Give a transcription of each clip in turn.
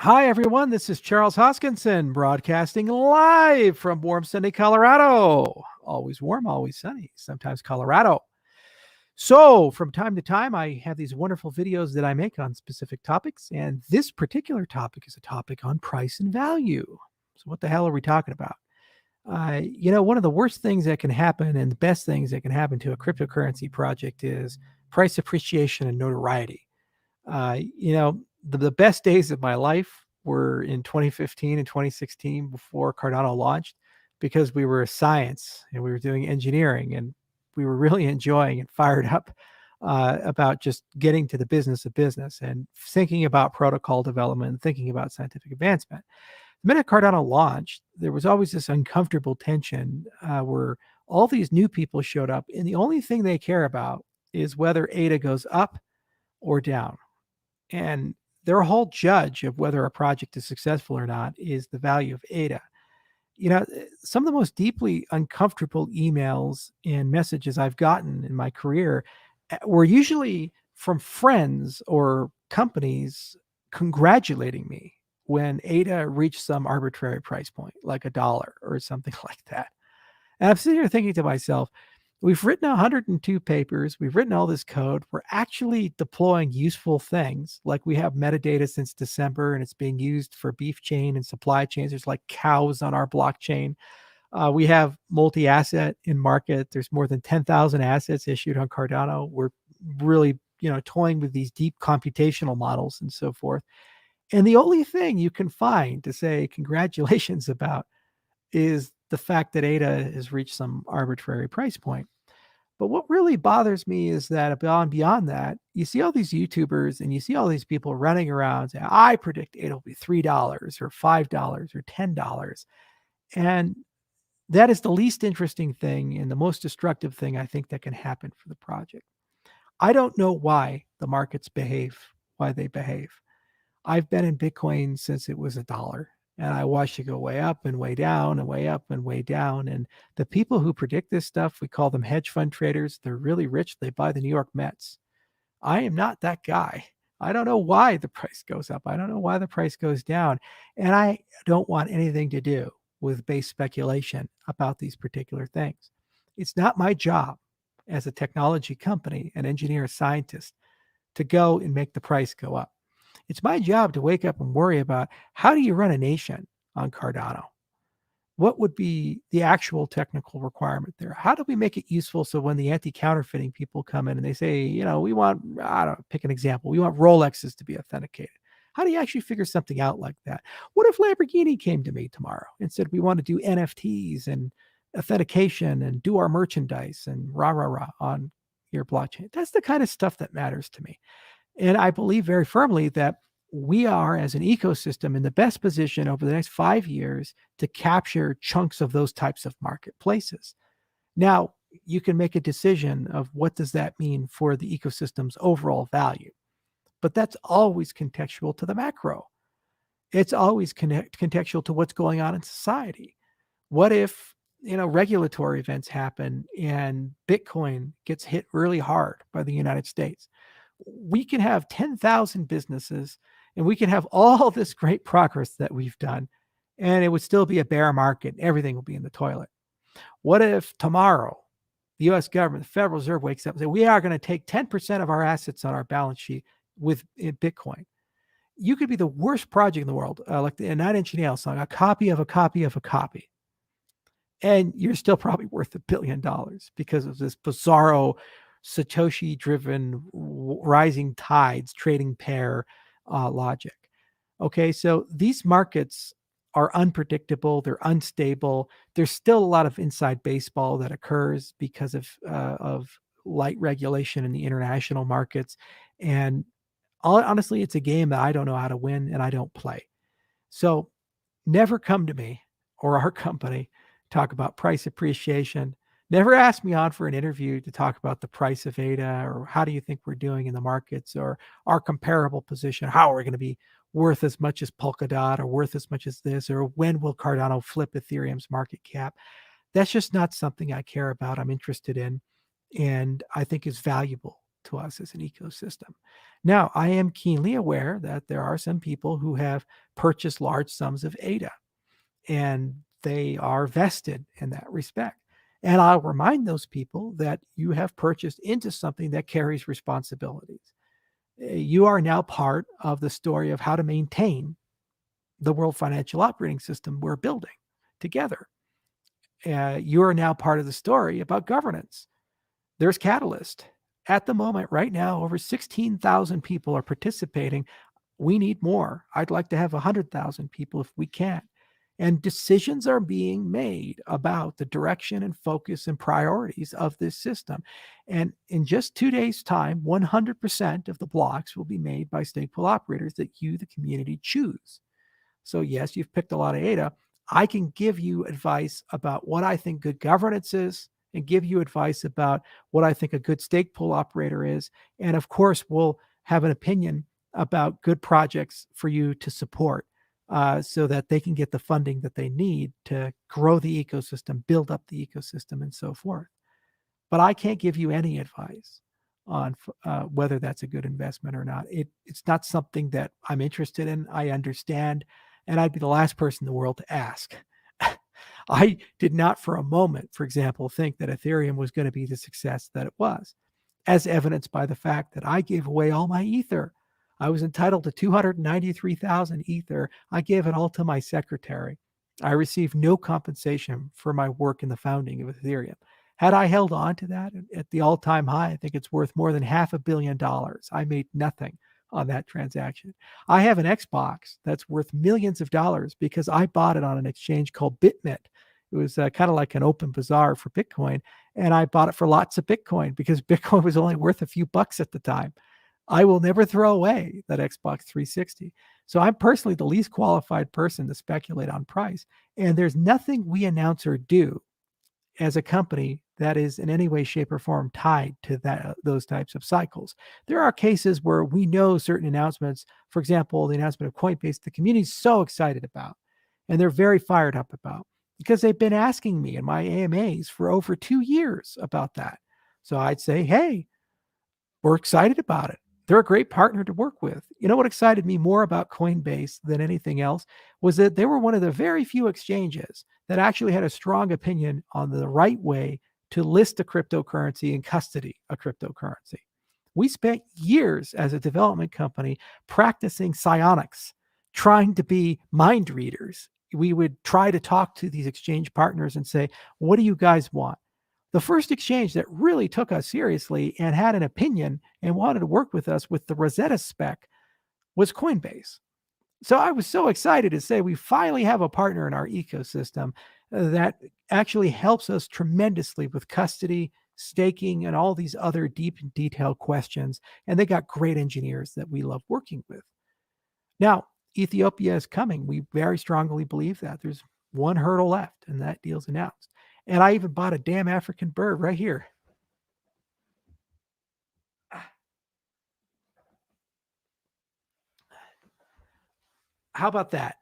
Hi, everyone. This is Charles Hoskinson broadcasting live from warm, sunny Colorado. Always warm, always sunny, sometimes Colorado. So, from time to time, I have these wonderful videos that I make on specific topics. And this particular topic is a topic on price and value. So, what the hell are we talking about? One of the worst things that can happen and the best things that can happen to a cryptocurrency project is price appreciation and notoriety. The best days of my life were in 2015 and 2016 before Cardano launched because we were science and we were doing engineering and we were really enjoying and fired up about just getting to the business of business and thinking about protocol development and thinking about scientific advancement. The minute Cardano launched, there was always this uncomfortable tension where all these new people showed up, and the only thing they care about is whether ADA goes up or down. And their whole judge of whether a project is successful or not is the value of ADA. Some of the most deeply uncomfortable emails and messages I've gotten in my career were usually from friends or companies congratulating me when ADA reached some arbitrary price point, like $1 or something like that. And I'm sitting here thinking to myself, we've written 102 papers. We've written all this code. We're actually deploying useful things. Like we have metadata since December, and it's being used for beef chain and supply chains. There's like cows on our blockchain. We have multi-asset in market. There's more than 10,000 assets issued on Cardano. We're really, toying with these deep computational models and so forth. And the only thing you can find to say congratulations about is the fact that ADA has reached some arbitrary price point. But what really bothers me is that beyond that, you see all these YouTubers and you see all these people running around saying, I predict it'll be $3 or $5 or $10. And that is the least interesting thing and the most destructive thing I think that can happen for the project. I don't know why the markets behave why they behave. I've been in Bitcoin since it was $1. And I watched it go way up and way down and way up and way down. And the people who predict this stuff, we call them hedge fund traders. They're really rich. They buy the New York Mets. I am not that guy. I don't know why the price goes up. I don't know why the price goes down. And I don't want anything to do with base speculation about these particular things. It's not my job as a technology company, an engineer, a scientist, to go and make the price go up. It's my job to wake up and worry about how do you run a nation on Cardano? What would be the actual technical requirement there? How do we make it useful so when the anti-counterfeiting people come in and they say, we want, I don't know, pick an example, we want Rolexes to be authenticated. How do you actually figure something out like that? What if Lamborghini came to me tomorrow and said, we want to do NFTs and authentication and do our merchandise and rah on your blockchain? That's the kind of stuff that matters to me. And I believe very firmly that we are, as an ecosystem, in the best position over the next 5 years to capture chunks of those types of marketplaces. Now, you can make a decision of what does that mean for the ecosystem's overall value. But that's always contextual to the macro. It's always contextual to what's going on in society. What if, regulatory events happen and Bitcoin gets hit really hard by the United States? We can have 10,000 businesses and we can have all this great progress that we've done, and it would still be a bear market. Everything will be in the toilet. What if tomorrow the U.S. government, the Federal Reserve, wakes up and says, we are going to take 10% of our assets on our balance sheet with Bitcoin? You could be the worst project in the world, like the Nine Inch Nails song, a copy of a copy of a copy. And you're still probably worth $1 billion because of this bizarro Satoshi-driven rising tides trading pair logic. Okay, so these markets are unpredictable. They're unstable. There's still a lot of inside baseball that occurs because of light regulation in the international markets. And honestly, it's a game that I don't know how to win and I don't play. So never come to me or our company talk about price appreciation. Never ask me on for an interview to talk about the price of ADA or how do you think we're doing in the markets or our comparable position. How are we going to be worth as much as Polkadot or worth as much as this, or when will Cardano flip Ethereum's market cap? That's just not something I care about. I'm interested in and I think is valuable to us as an ecosystem. Now, I am keenly aware that there are some people who have purchased large sums of ADA, and they are vested in that respect. And I'll remind those people that you have purchased into something that carries responsibilities. You are now part of the story of how to maintain the world financial operating system we're building together. You are now part of the story about governance. There's Catalyst. At the moment, right now, over 16,000 people are participating. We need more. I'd like to have 100,000 people if we can. And decisions are being made about the direction and focus and priorities of this system. And in just 2 days' time, 100% of the blocks will be made by stake pool operators that you, the community, choose. So yes, you've picked a lot of ADA. I can give you advice about what I think good governance is and give you advice about what I think a good stake pool operator is. And of course, we'll have an opinion about good projects for you to support so that they can get the funding that they need to grow the ecosystem, build up the ecosystem, and so forth. But I can't give you any advice on whether that's a good investment or not. It's not something that I'm interested in. I understand, and I'd be the last person in the world to ask. I did not for a moment, for example, think that Ethereum was going to be the success that it was, as evidenced by the fact that I gave away all my Ether. I was entitled to 293,000 Ether. I gave it all to my secretary. I received no compensation for my work in the founding of Ethereum. Had I held on to that at the all-time high, I think it's worth more than $500 million. I made nothing on that transaction. I have an Xbox that's worth millions of dollars because I bought it on an exchange called BitMint. It was kind of like an open bazaar for Bitcoin, and I bought it for lots of Bitcoin because Bitcoin was only worth a few bucks at the time. I will never throw away that Xbox 360. So I'm personally the least qualified person to speculate on price, and there's nothing we announce or do as a company that is in any way, shape, or form tied to those types of cycles. There are cases where we know certain announcements, for example, the announcement of Coinbase, the community is so excited about, and they're very fired up about, because they've been asking me in my AMAs for over 2 years about that. So I'd say, hey, we're excited about it. They're a great partner to work with. You know what excited me more about Coinbase than anything else was that they were one of the very few exchanges that actually had a strong opinion on the right way to list a cryptocurrency and custody a cryptocurrency. We spent years as a development company practicing psionics, trying to be mind readers. We would try to talk to these exchange partners and say, what do you guys want? The first exchange that really took us seriously and had an opinion and wanted to work with us with the Rosetta spec was Coinbase. So I was so excited to say we finally have a partner in our ecosystem that actually helps us tremendously with custody, staking, and all these other deep and detailed questions. And they got great engineers that we love working with. Now, Ethiopia is coming. We very strongly believe that. There's one hurdle left, and that deal's announced. And I even bought a damn African bird right here. How about that?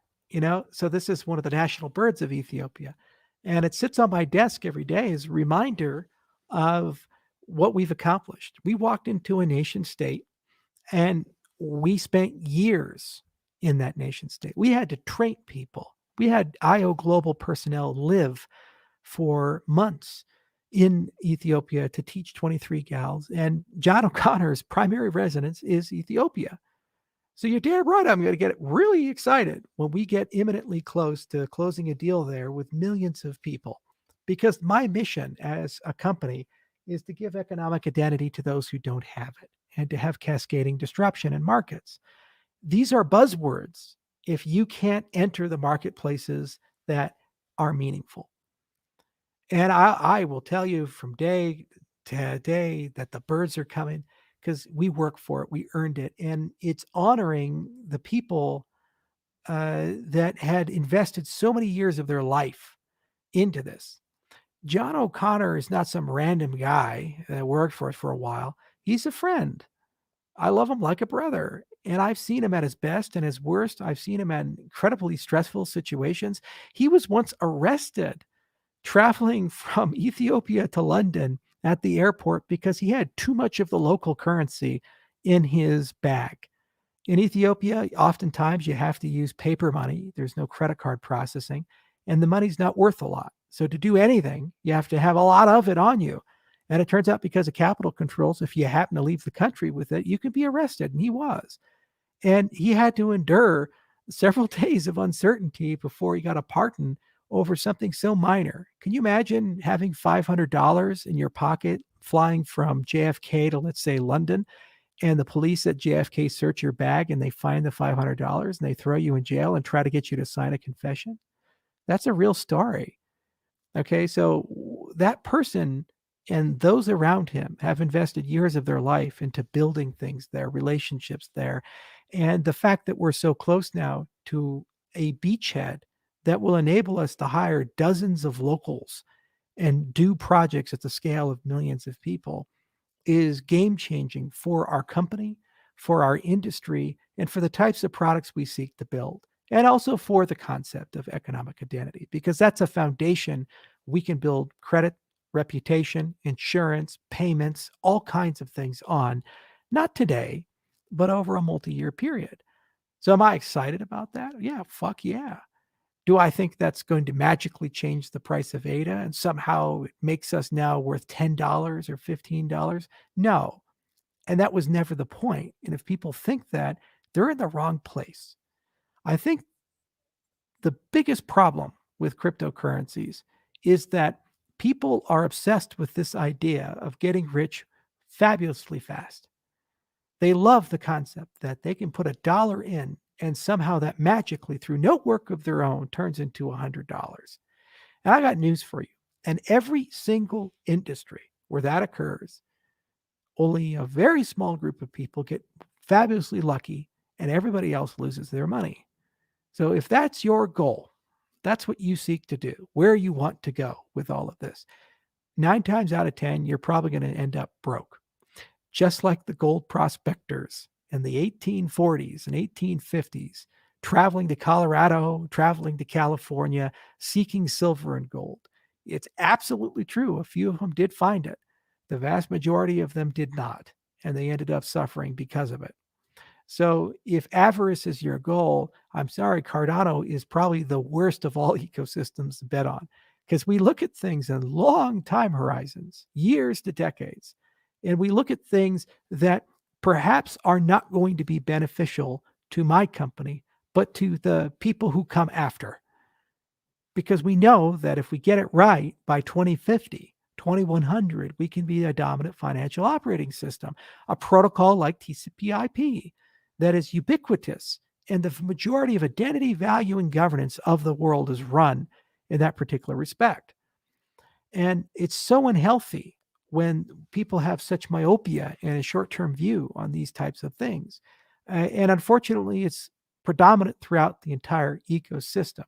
So this is one of the national birds of Ethiopia. And it sits on my desk every day as a reminder of what we've accomplished. We walked into a nation state and we spent years in that nation state. We had to train people. We had IO Global personnel live for months in Ethiopia to teach 23 gals. And John O'Connor's primary residence is Ethiopia. So you're damn right, I'm going to get really excited when we get imminently close to closing a deal there with millions of people. Because my mission as a company is to give economic identity to those who don't have it and to have cascading disruption in markets. These are buzzwords if you can't enter the marketplaces that are meaningful. And I will tell you from day to day that the birds are coming because we work for it. We earned it. And it's honoring the people that had invested so many years of their life into this. John O'Connor is not some random guy that worked for us for a while. He's a friend. I love him like a brother. And I've seen him at his best and his worst. I've seen him in incredibly stressful situations. He was once arrested traveling from Ethiopia to London at the airport because he had too much of the local currency in his bag. In Ethiopia, oftentimes you have to use paper money. There's no credit card processing, and the money's not worth a lot. So to do anything, you have to have a lot of it on you. And it turns out because of capital controls, if you happen to leave the country with it, you can be arrested. And he was. And he had to endure several days of uncertainty before he got a pardon over something so minor. Can you imagine having $500 in your pocket flying from JFK to, let's say, London, and the police at JFK search your bag and they find the $500 and they throw you in jail and try to get you to sign a confession? That's a real story. Okay, so that person and those around him have invested years of their life into building things there, relationships there. And the fact that we're so close now to a beachhead that will enable us to hire dozens of locals and do projects at the scale of millions of people is game changing for our company, for our industry, and for the types of products we seek to build, and also for the concept of economic identity, because that's a foundation we can build credit, reputation, insurance, payments, all kinds of things on, not today, but over a multi year period. So, am I excited about that? Yeah, fuck yeah. Do I think that's going to magically change the price of ADA and somehow it makes us now worth $10 or $15? No. And that was never the point. And if people think that, they're in the wrong place. I think the biggest problem with cryptocurrencies is that people are obsessed with this idea of getting rich fabulously fast. They love the concept that they can put $1 in and somehow that magically, through no work of their own, turns into $100. And I got news for you. And every single industry where that occurs, only a very small group of people get fabulously lucky and everybody else loses their money. So if that's your goal, that's what you seek to do, where you want to go with all of this, 9 times out of 10, you're probably going to end up broke. Just like the gold prospectors in the 1840s and 1850s, traveling to Colorado, traveling to California, seeking silver and gold. It's absolutely true. A few of them did find it. The vast majority of them did not, and they ended up suffering because of it. So if avarice is your goal, I'm sorry, Cardano is probably the worst of all ecosystems to bet on, because we look at things in long time horizons, years to decades, and we look at things that perhaps are not going to be beneficial to my company, but to the people who come after. Because we know that if we get it right by 2050, 2100, we can be a dominant financial operating system, a protocol like TCP/IP that is ubiquitous, and the majority of identity, value, and governance of the world is run in that particular respect. And it's so unhealthy when people have such myopia and a short-term view on these types of things. And unfortunately, it's predominant throughout the entire ecosystem.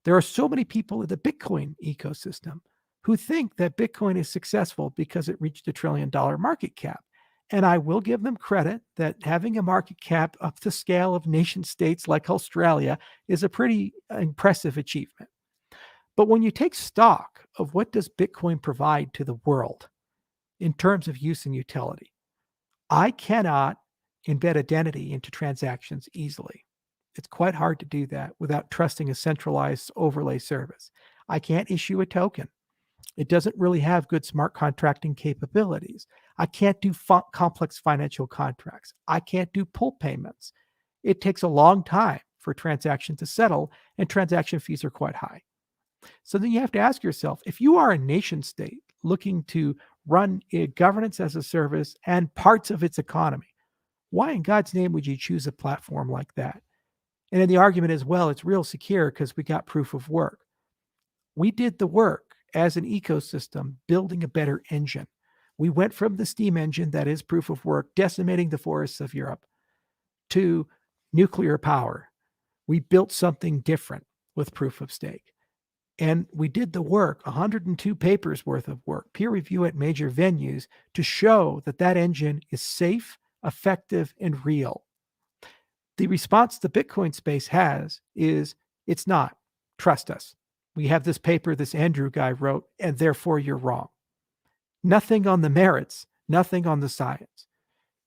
There are so many people in the Bitcoin ecosystem who think that Bitcoin is successful because it reached $1 trillion market cap. And I will give them credit that having a market cap up the scale of nation states like Australia is a pretty impressive achievement. But when you take stock of what does Bitcoin provide to the world in terms of use and utility, I cannot embed identity into transactions easily. It's quite hard to do that without trusting a centralized overlay service. I can't issue a token. It doesn't really have good smart contracting capabilities. I can't do complex financial contracts. I can't do pull payments. It takes a long time for a transaction to settle, and transaction fees are quite high. So then you have to ask yourself, if you are a nation state looking to run governance as a service and parts of its economy, why in God's name would you choose a platform like that? And then the argument is, well, it's real secure because we got proof of work. We did the work as an ecosystem building a better engine. We went from the steam engine that is proof of work, decimating the forests of Europe, to nuclear power. We built something different with proof of stake. And we did the work, 102 papers worth of work, peer review at major venues, to show that that engine is safe, effective, and real. The response the Bitcoin space has is, it's not. Trust us. We have this paper this Andrew guy wrote, and therefore you're wrong. Nothing on the merits, nothing on the science.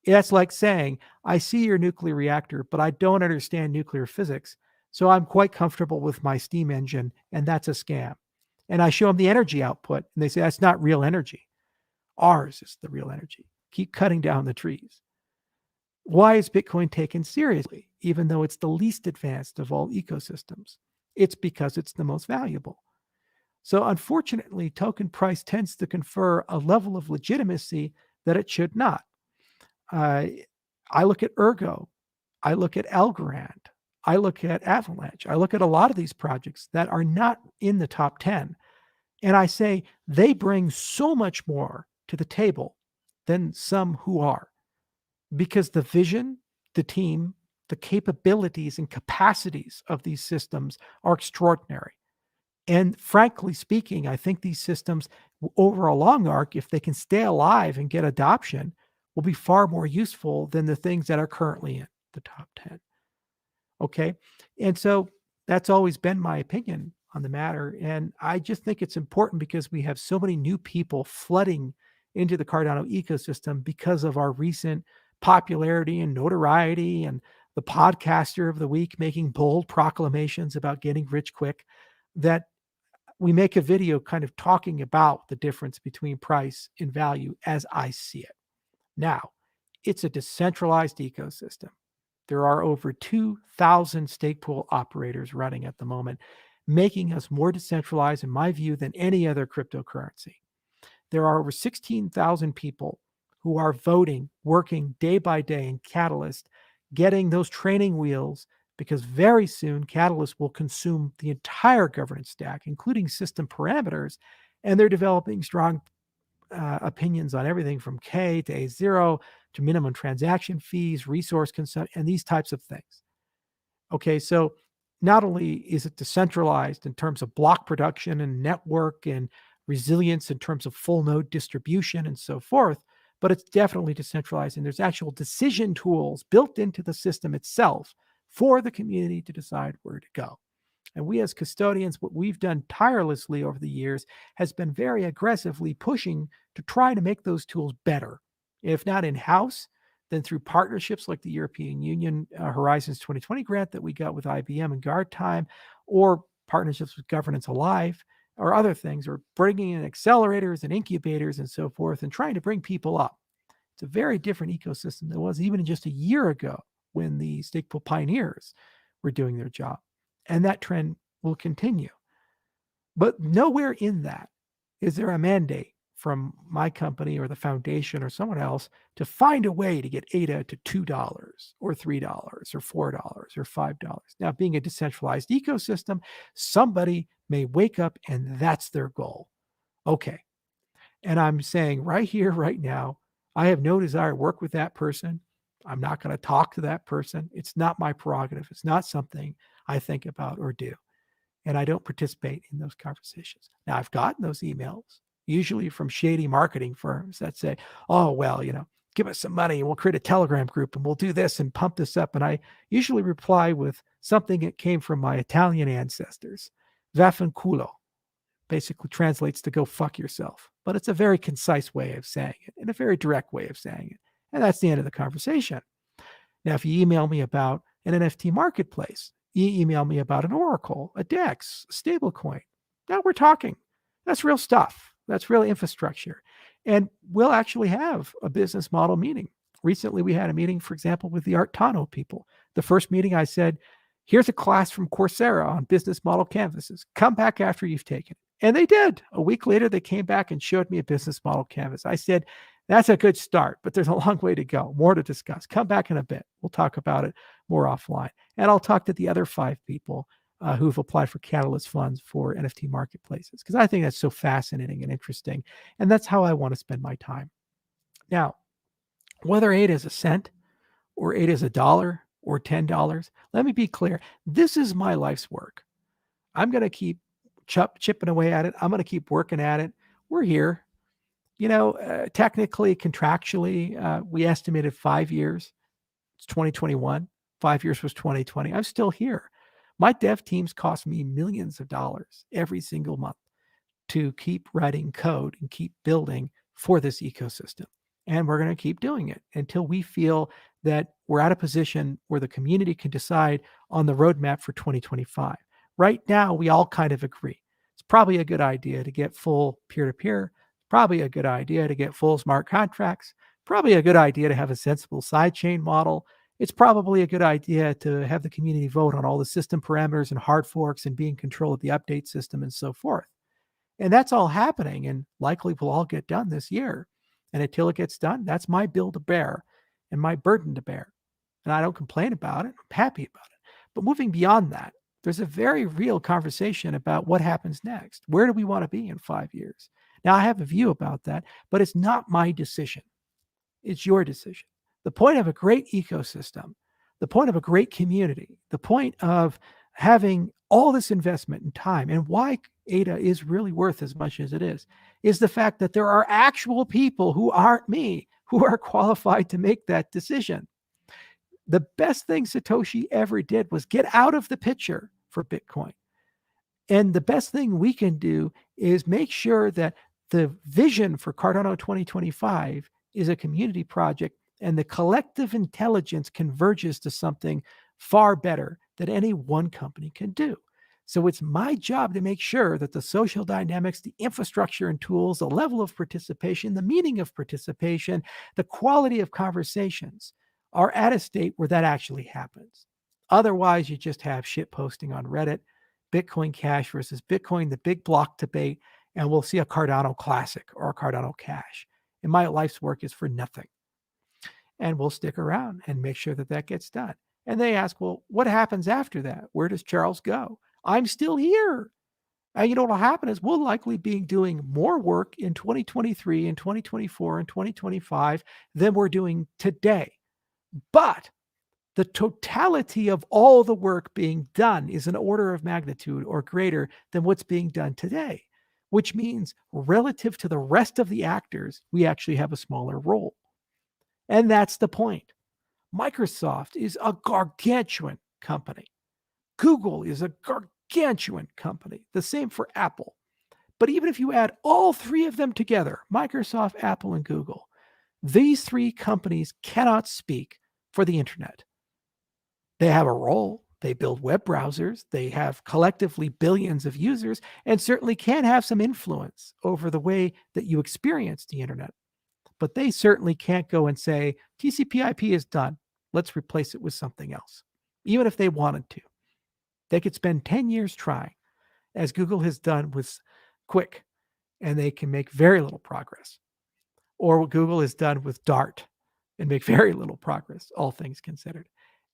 That's like saying, I see your nuclear reactor, but I don't understand nuclear physics, so I'm quite comfortable with my steam engine, and that's a scam. And I show them the energy output, and they say, that's not real energy. Ours is the real energy. Keep cutting down the trees. Why is Bitcoin taken seriously, even though it's the least advanced of all ecosystems? It's because it's the most valuable. So unfortunately, token price tends to confer a level of legitimacy that it should not. I look at Ergo, I look at Algorand, I look at Avalanche, I look at a lot of these projects that are not in the top 10, and I say they bring so much more to the table than some who are, because the vision, the team, the capabilities and capacities of these systems are extraordinary. And frankly speaking, I think these systems, over a long arc, if they can stay alive and get adoption, will be far more useful than the things that are currently in the top 10. Okay. And so that's always been my opinion on the matter. And I just think it's important because we have so many new people flooding into the Cardano ecosystem because of our recent popularity and notoriety and the podcaster of the week making bold proclamations about getting rich quick, that we make a video kind of talking about the difference between price and value as I see it. Now, it's a decentralized ecosystem. There are over 2,000 stake pool operators running at the moment, making us more decentralized, in my view, than any other cryptocurrency. There are over 16,000 people who are voting, working day by day in Catalyst, getting those training wheels, because very soon Catalyst will consume the entire governance stack, including system parameters, and they're developing strong opinions on everything from K to A0 to minimum transaction fees, resource consumption, and these types of things. Okay, so not only is it decentralized in terms of block production and network and resilience in terms of full node distribution and so forth, but it's definitely decentralized, and there's actual decision tools built into the system itself for the community to decide where to go. And we as custodians, what we've done tirelessly over the years has been very aggressively pushing to try to make those tools better. If not in-house, then through partnerships like the European Union Horizons 2020 grant that we got with IBM and Guard Time, or partnerships with Governance Alive, or other things, or bringing in accelerators and incubators and so forth, and trying to bring people up. It's a very different ecosystem than it was even just a year ago when the stake pool pioneers were doing their job. And that trend will continue. But nowhere in that is there a mandate from my company or the foundation or someone else to find a way to get ADA to $2 or $3 or $4 or $5. Now, being a decentralized ecosystem, somebody may wake up and that's their goal. Okay. And I'm saying right here, right now, I have no desire to work with that person. I'm not going to talk to that person. It's not my prerogative. It's not something I think about or do. And I don't participate in those conversations. Now, I've gotten those emails, usually from shady marketing firms that say, oh, well, give us some money and we'll create a Telegram group and we'll do this and pump this up. And I usually reply with something that came from my Italian ancestors. Vaffanculo basically translates to go fuck yourself. But it's a very concise way of saying it and a very direct way of saying it. And that's the end of the conversation. Now, if you email me about an NFT marketplace, you email me about an Oracle, a DEX, a stablecoin, now we're talking. That's real stuff. That's real infrastructure. And we'll actually have a business model meeting. Recently, we had a meeting, for example, with the Artano people. The first meeting, I said, here's a class from Coursera on business model canvases. Come back after you've taken it. And they did. A week later, they came back and showed me a business model canvas. I said, that's a good start, but there's a long way to go. More to discuss. Come back in a bit. We'll talk about it more offline. And I'll talk to the other 5 people who've applied for Catalyst funds for NFT marketplaces, because I think that's so fascinating and interesting. And that's how I want to spend my time. Now, whether ADA is a cent or ADA is $1 or $10, let me be clear. This is my life's work. I'm going to keep chipping away at it. I'm going to keep working at it. We're here. Technically, contractually, we estimated 5 years. It's 2021. 5 years was 2020. I'm still here. My dev teams cost me millions of dollars every single month to keep writing code and keep building for this ecosystem. And we're going to keep doing it until we feel that we're at a position where the community can decide on the roadmap for 2025. Right now, we all kind of agree. It's probably a good idea to get full peer-to-peer, probably a good idea to get full smart contracts, probably a good idea to have a sensible sidechain model. It's probably a good idea to have the community vote on all the system parameters and hard forks and be in control of the update system and so forth. And that's all happening and likely will all get done this year. And until it gets done, that's my bill to bear and my burden to bear. And I don't complain about it. I'm happy about it. But moving beyond that, there's a very real conversation about what happens next. Where do we want to be in 5 years? Now, I have a view about that, but it's not my decision. It's your decision. The point of a great ecosystem, the point of a great community, the point of having all this investment and time, and why ADA is really worth as much as it is the fact that there are actual people who aren't me who are qualified to make that decision. The best thing Satoshi ever did was get out of the picture for Bitcoin. And the best thing we can do is make sure that the vision for Cardano 2025 is a community project and the collective intelligence converges to something far better than any one company can do. So it's my job to make sure that the social dynamics, the infrastructure and tools, the level of participation, the meaning of participation, the quality of conversations are at a state where that actually happens. Otherwise, you just have shit posting on Reddit, Bitcoin Cash versus Bitcoin, the big block debate, and we'll see a Cardano Classic or a Cardano Cash. And my life's work is for nothing. And we'll stick around and make sure that that gets done. And they ask, well, what happens after that? Where does Charles go? I'm still here. And you know what will happen is we'll likely be doing more work in 2023 and 2024 and 2025 than we're doing today. But the totality of all the work being done is an order of magnitude or greater than what's being done today, which means relative to the rest of the actors, we actually have a smaller role. And that's the point. Microsoft is a gargantuan company. Google is a gargantuan company. The same for Apple. But even if you add all three of them together, Microsoft, Apple, and Google, these three companies cannot speak for the internet. They have a role. They build web browsers. They have collectively billions of users and certainly can have some influence over the way that you experience the internet. But they certainly can't go and say, TCP/IP is done. Let's replace it with something else. Even if they wanted to. They could spend 10 years trying, as Google has done with Quick, and they can make very little progress. Or what Google has done with Dart and make very little progress, all things considered.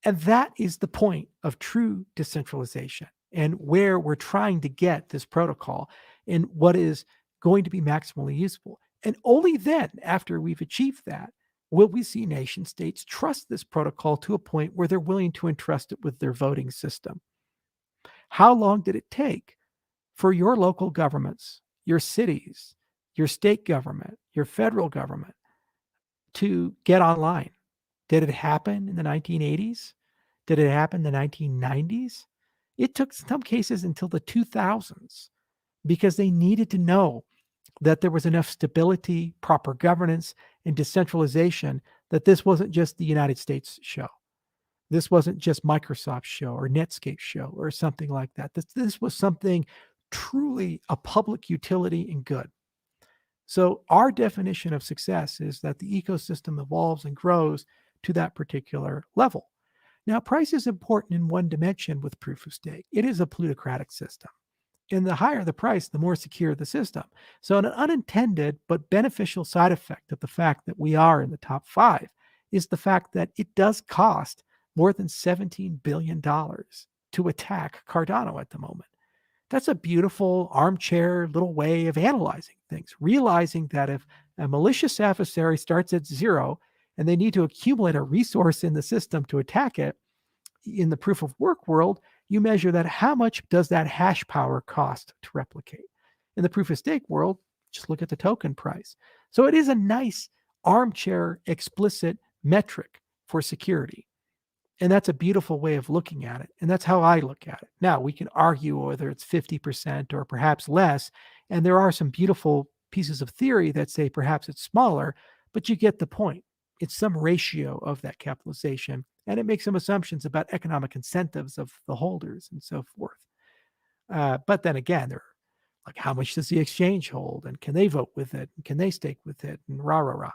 And that is the point of true decentralization and where we're trying to get this protocol in what is going to be maximally useful. And only then, after we've achieved that, will we see nation states trust this protocol to a point where they're willing to entrust it with their voting system. How long did it take for your local governments, your cities, your state government, your federal government to get online? Did it happen in the 1980s? Did it happen in the 1990s? It took some cases until the 2000s because they needed to know that there was enough stability, proper governance, and decentralization that this wasn't just the United States show. This wasn't just Microsoft's show or Netscape's show or something like that. This was something truly a public utility and good. So our definition of success is that the ecosystem evolves and grows to that particular level. Now, price is important in one dimension with proof of stake. It is a plutocratic system. And the higher the price, the more secure the system. So an unintended but beneficial side effect of the fact that we are in the top 5 is the fact that it does cost more than $17 billion to attack Cardano at the moment. That's a beautiful armchair little way of analyzing things, realizing that if a malicious adversary starts at 0 and they need to accumulate a resource in the system to attack it, in the proof of work world, you measure that how much does that hash power cost to replicate. In the proof of stake world, just look at the token price. So it is a nice armchair explicit metric for security. And that's a beautiful way of looking at it. And that's how I look at it. Now, we can argue whether it's 50% or perhaps less. And there are some beautiful pieces of theory that say perhaps it's smaller, but you get the point. It's some ratio of that capitalization, and it makes some assumptions about economic incentives of the holders and so forth. But then again, they're like, how much does the exchange hold? And can they vote with it? And can they stake with it? And rah, rah, rah.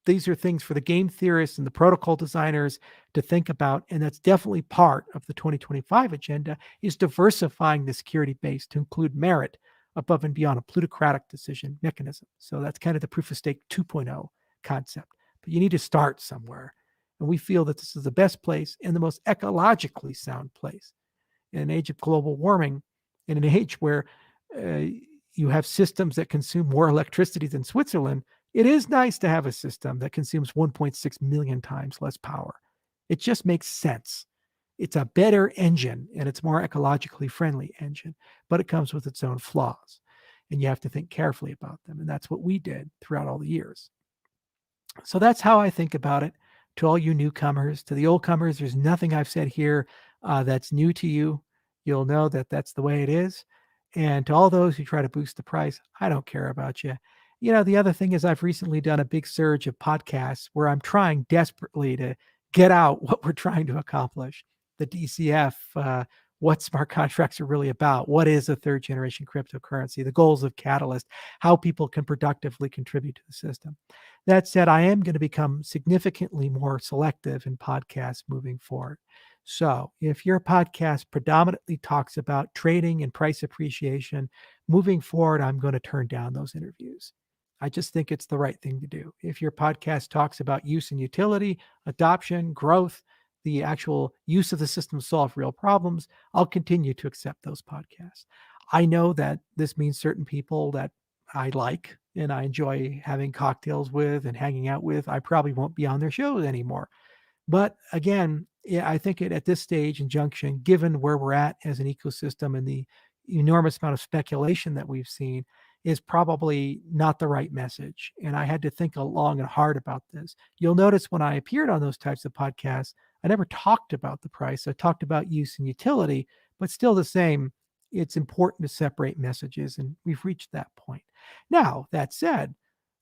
These are things for the game theorists and the protocol designers to think about. And that's definitely part of the 2025 agenda, is diversifying the security base to include merit above and beyond a plutocratic decision mechanism. So that's kind of the proof of stake 2.0 concept. But you need to start somewhere. And we feel that this is the best place and the most ecologically sound place. In an age of global warming, in an age where you have systems that consume more electricity than Switzerland, it is nice to have a system that consumes 1.6 million times less power. It just makes sense. It's a better engine and it's more ecologically friendly engine, but it comes with its own flaws. And you have to think carefully about them. And that's what we did throughout all the years. So that's how I think about it. To all you newcomers, to the old comers, there's nothing I've said here that's new to you. You'll know that that's the way it is. And to all those who try to boost the price, I don't care about you. The other thing is I've recently done a big surge of podcasts where I'm trying desperately to get out what we're trying to accomplish. The DCF, what smart contracts are really about, what is a third generation cryptocurrency, the goals of Catalyst, how people can productively contribute to the system. That said, I am going to become significantly more selective in podcasts moving forward. So if your podcast predominantly talks about trading and price appreciation, moving forward, I'm going to turn down those interviews. I just think it's the right thing to do. If your podcast talks about use and utility, adoption, growth, the actual use of the system to solve real problems, I'll continue to accept those podcasts. I know that this means certain people that I like and I enjoy having cocktails with and hanging out with, I probably won't be on their shows anymore. But again, yeah, I think at this stage and junction, given where we're at as an ecosystem and the enormous amount of speculation that we've seen, is probably not the right message. And I had to think long and hard about this. You'll notice when I appeared on those types of podcasts, I never talked about the price. I talked about use and utility, but still the same. It's important to separate messages, and we've reached that point. Now, that said,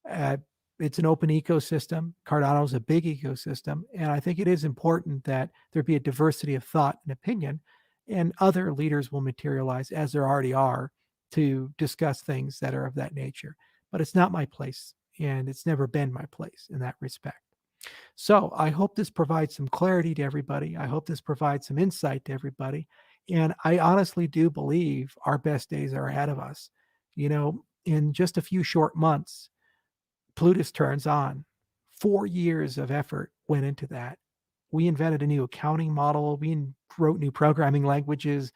uh, it's an open ecosystem. Cardano is a big ecosystem. And I think it is important that there be a diversity of thought and opinion, and other leaders will materialize, as there already are, to discuss things that are of that nature. But it's not my place, and it's never been my place in that respect. So I hope this provides some clarity to everybody. I hope this provides some insight to everybody. And I honestly do believe our best days are ahead of us. In just a few short months, Plutus turns on. 4 years of effort went into that. We invented a new accounting model. We wrote new programming languages.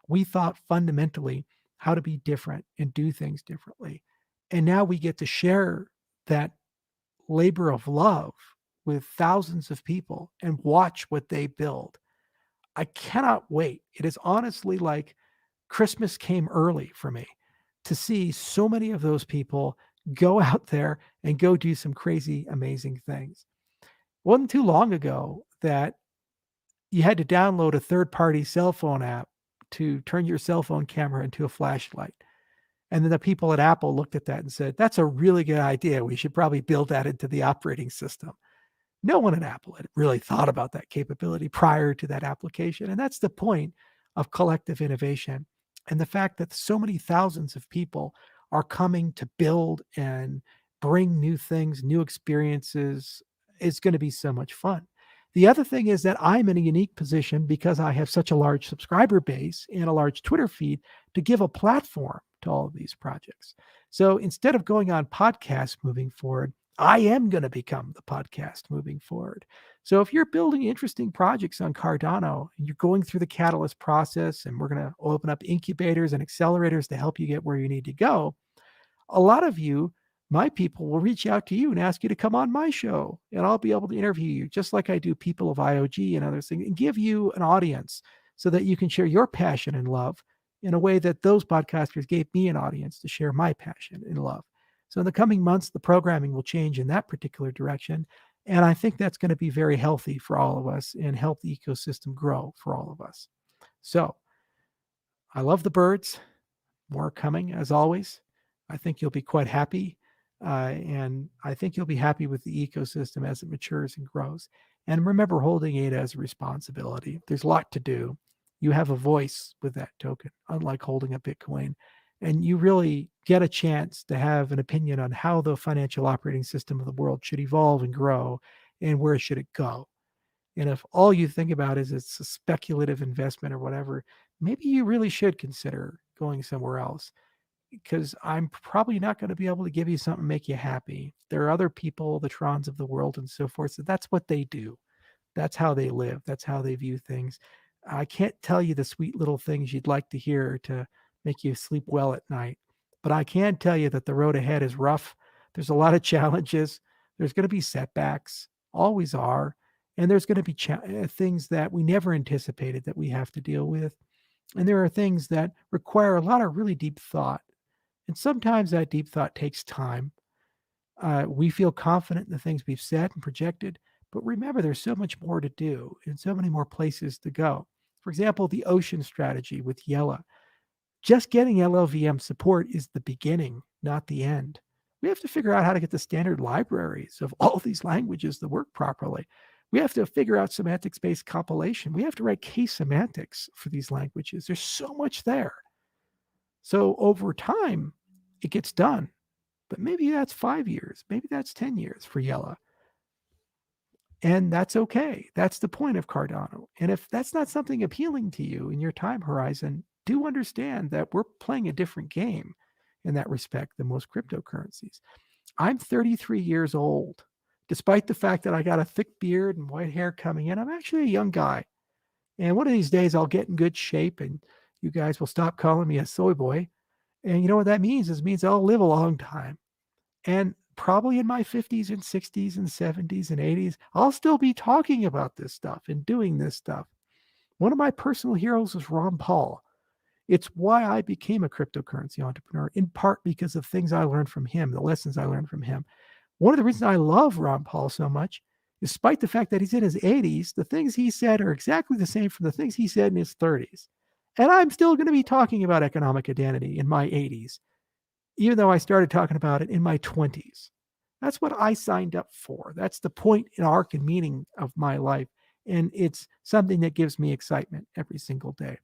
We thought fundamentally how to be different and do things differently. And now we get to share that labor of love with thousands of people and watch what they build. I cannot wait. It is honestly like Christmas came early for me to see so many of those people go out there and go do some crazy, amazing things. It wasn't too long ago that you had to download a third-party cell phone app to turn your cell phone camera into a flashlight. And then the people at Apple looked at that and said, that's a really good idea. We should probably build that into the operating system. No one at Apple had really thought about that capability prior to that application. And that's the point of collective innovation. And the fact that so many thousands of people are coming to build and bring new things, new experiences, is going to be so much fun. The other thing is that I'm in a unique position because I have such a large subscriber base and a large Twitter feed to give a platform to all of these projects. So instead of going on podcasts moving forward, I am going to become the podcast moving forward. So if you're building interesting projects on Cardano and you're going through the Catalyst process, and we're going to open up incubators and accelerators to help you get where you need to go, a lot of you, my people, will reach out to you and ask you to come on my show, and I'll be able to interview you just like I do people of IOG and other things, and give you an audience so that you can share your passion and love in a way that those podcasters gave me an audience to share my passion and love. So in the coming months, the programming will change in that particular direction. And I think that's going to be very healthy for all of us and help the ecosystem grow for all of us. So I love the birds. More coming, as always. I think you'll be quite happy. And I think you'll be happy with the ecosystem as it matures and grows. And remember holding ADA as a responsibility. There's a lot to do. You have a voice with that token, unlike holding a Bitcoin. And you really get a chance to have an opinion on how the financial operating system of the world should evolve and grow and where should it go. And if all you think about is it's a speculative investment or whatever, maybe you really should consider going somewhere else, because I'm probably not going to be able to give you something make you happy. There are other people, the Trons of the world and so forth. So that's what they do. That's how they live. That's how they view things. I can't tell you the sweet little things you'd like to hear to make you sleep well at night, but I can tell you that the road ahead is rough. There's a lot of challenges. There's going to be setbacks, always are. And there's going to be things that we never anticipated that we have to deal with. And there are things that require a lot of really deep thought. And sometimes that deep thought takes time. We feel confident in the things we've said and projected, but remember, there's so much more to do and so many more places to go. For example, the ocean strategy with Yella. Just getting LLVM support is the beginning, not the end. We have to figure out how to get the standard libraries of all these languages to work properly. We have to figure out semantics-based compilation. We have to write case semantics for these languages. There's so much there. So over time, it gets done. But maybe that's 5 years. Maybe that's 10 years for Yella. And that's okay. That's the point of Cardano. And if that's not something appealing to you in your time horizon, do understand that we're playing a different game in that respect than most cryptocurrencies. I'm 33 years old. Despite the fact that I got a thick beard and white hair coming in, I'm actually a young guy. And one of these days I'll get in good shape and you guys will stop calling me a soy boy. And you know what that means? It means I'll live a long time. And probably in my 50s and 60s and 70s and 80s, I'll still be talking about this stuff and doing this stuff. One of my personal heroes is Ron Paul. It's why I became a cryptocurrency entrepreneur, in part because of things I learned from him, the lessons I learned from him. One of the reasons I love Ron Paul so much, despite the fact that he's in his 80s, the things he said are exactly the same from the things he said in his 30s. And I'm still going to be talking about economic identity in my 80s, even though I started talking about it in my 20s. That's what I signed up for. That's the point and arc and meaning of my life. And it's something that gives me excitement every single day.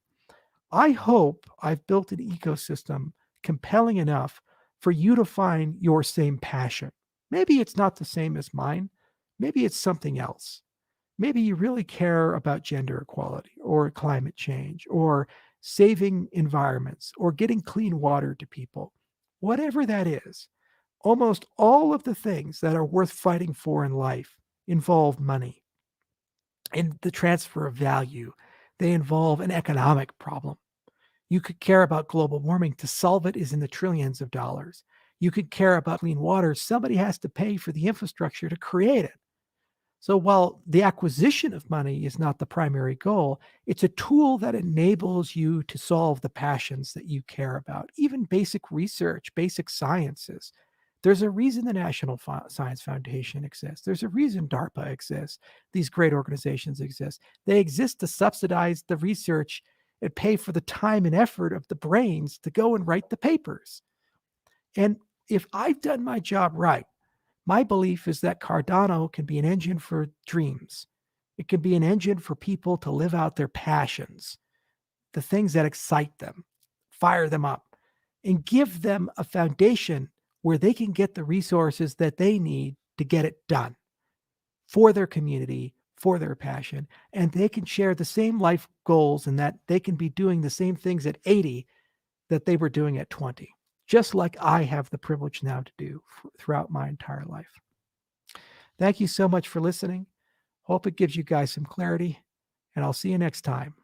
I hope I've built an ecosystem compelling enough for you to find your same passion. Maybe it's not the same as mine. Maybe it's something else. Maybe you really care about gender equality or climate change or saving environments or getting clean water to people. Whatever that is, almost all of the things that are worth fighting for in life involve money and the transfer of value. They involve an economic problem. You could care about global warming. To solve it is in the trillions of dollars. You could care about clean water. Somebody has to pay for the infrastructure to create it. So while the acquisition of money is not the primary goal, it's a tool that enables you to solve the passions that you care about, even basic research, basic sciences. There's a reason the National Science Foundation exists. There's a reason DARPA exists. These great organizations exist. They exist to subsidize the research and pay for the time and effort of the brains to go and write the papers. And if I've done my job right, my belief is that Cardano can be an engine for dreams. It can be an engine for people to live out their passions, the things that excite them, fire them up, and give them a foundation where they can get the resources that they need to get it done for their community, for their passion, and they can share the same life goals and that they can be doing the same things at 80 that they were doing at 20, just like I have the privilege now to do throughout my entire life. Thank you so much for listening. Hope it gives you guys some clarity, and I'll see you next time